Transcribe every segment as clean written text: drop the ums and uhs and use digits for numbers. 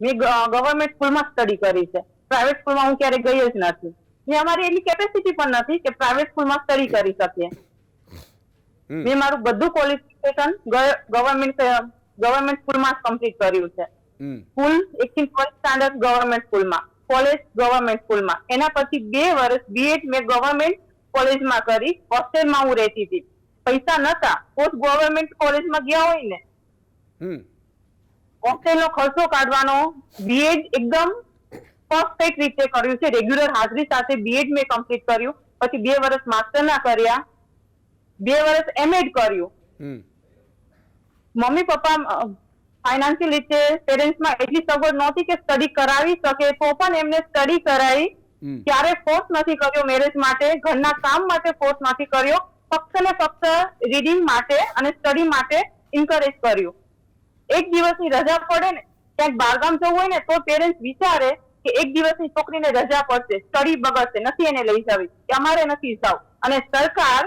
મેં ગવર્મેન્ટ સ્કૂલમાં સ્ટડી કરી છે, પ્રાઇવેટ સ્કૂલમાં હું ક્યારે ગઈ જ નથી. અમારી એટલી કેપેસિટી પણ નથી કે પ્રાઇવેટ સ્કૂલમાં સ્ટડી કરી શકીએ. મેં મારું બધું ક્વોલિફિકેશન ગવર્મેન્ટ સ્કૂલમાં કમ્પ્લીટ કર્યું છે. સ્કૂલ 1 થી 12 સ્ટાન્ડર્ડ ગવર્મેન્ટ સ્કૂલમાં, કોલેજ ગવર્મેન્ટ સ્કૂલમાં. એના પછી 2 વર્ષ બીએડ મેં ગવર્મેન્ટ કોલેજમાં કરી. હોસ્ટેલમાં હું રહેતી હતી, પૈસા નતા. પોસ્ટ ગવર્મેન્ટ કોલેજમાં ગયા હોય ને, હોસ્ટેલનો ખર્ચો કાઢવાનો. બીએડ એકદમ પરફેક્ટ રીતે કર્યું છે, રેગ્યુલર હાજરી સાથે બીએડ મેં કમ્પ્લીટ કર્યું. પછી 2 વર્ષ માસ્ટરના કર્યા, 2 વર્ષ એમએડ કર્યું. મમ્મી પપ્પા ફાઇનાન્શિયલ રીતે પેરેન્ટ્સમાં એટલી સગવડ નહોતી કે સ્ટડી કરાવી શકે, તો પણ એમને સ્ટડી કરાવી. ક્યારે ફોર્સ નથી કર્યો મેરેજ માટે, ઘરના કામ માટે ફોર્સ નથી કર્યો. ફક્ત ને ફક્ત રીડિંગ માટે અને સ્ટડી માટે એન્કરેજ કર્યું. એક દિવસની રજા પડે ને, ક્યાંક બહારગામ જવું હોય ને, તો પેરેન્ટ્સ વિચારે કે એક દિવસની છોકરીને રજા પડશે, સ્ટડી બગડશે, નથી એને લઈ જવી, કે અમારે નથી જાવ. અને સરકાર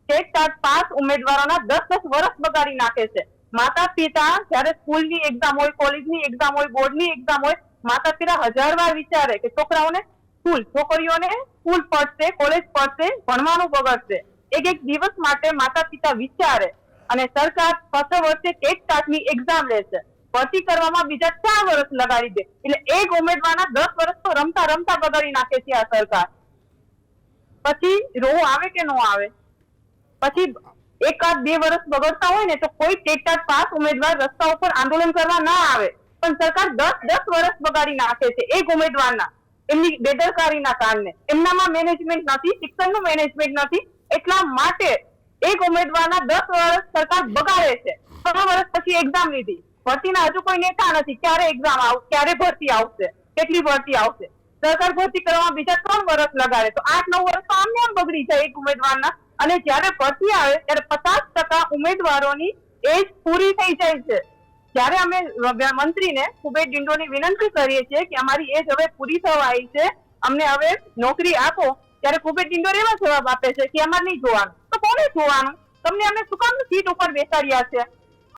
સ્ટેટ ટાટ પાસ ઉમેદવારોના 10-10 વર્ષ બગાડી નાખે છે. માતા પિતા જયારે સ્કૂલની એક્ઝામ હોય, કોલેજની એક્ઝામ હોય, બોર્ડની એક્ઝામ હોય, માતા પિતા 1000 વાર વિચારે કે છોકરાઓને છોકરીઓને સ્કૂલ પડશે, કોલેજ પડશે, ભણવાનું બગડશે. એક દિવસ માટે માતા પિતા વિચારે. અને સરકાર 6 વર્ષે ટેટ ટાટની એક્ઝામ લેશે, ભરતી કરવામાં બીજા 4 વર્ષ લગાડી દે. એટલે એક ઉમેદવારના 10 વર્ષ તો રમતા રમતા બગાડી નાખે છે આ સરકાર. પછી રોવું આવે કે ન આવે? પછી 1-2 વર્ષ બગડતા હોય ને, તો કોઈ ટેટ ટાટ પાસ ઉમેદવાર રસ્તા ઉપર આંદોલન કરવા ના આવે. પણ સરકાર 10-10 વર્ષ બગાડી નાખે છે એક ઉમેદવારના, એમની બેદરકારીના કારણે. એમનામાં મેનેજમેન્ટ નથી, શિક્ષણનું મેનેજમેન્ટ નથી. એટલા માટે એક ઉમેદવારના 10 વર્ષ સરકાર બગાડે છે. 6 વર્ષ પછી એક્ઝામ લીધી, ભરતીના હજુ કોઈ નેતા નથી. ક્યારે એક્ઝામ આવશે, ક્યારે ભરતી આવશે, કેટલી ભરતી આવશે? સરકાર ભરતી કરવામાં બીજા 3 વર્ષ લગાડે, તો 8-9 વર્ષ તો આમને આમ બગડી જાય એક ઉમેદવારના. અને જયારે ભરતી આવે ત્યારે 50% ઉમેદવારોની એજ પૂરી થઈ જાય છે. જયારે અમે મંત્રીને કુબેર ડિંડોરની વિનંતી કરીએ છીએ કે અમારી એજ હવે પૂરી થવા આવી છે, અમને હવે નોકરી આપો, ત્યારે કુબેર ડિંડોર એવા જવાબ આપે છે કે અમારે નહીં જોવાનું. તો કોને જોવાનું? તમને અમે શું કામ સીટ ઉપર બેસાડ્યા છે?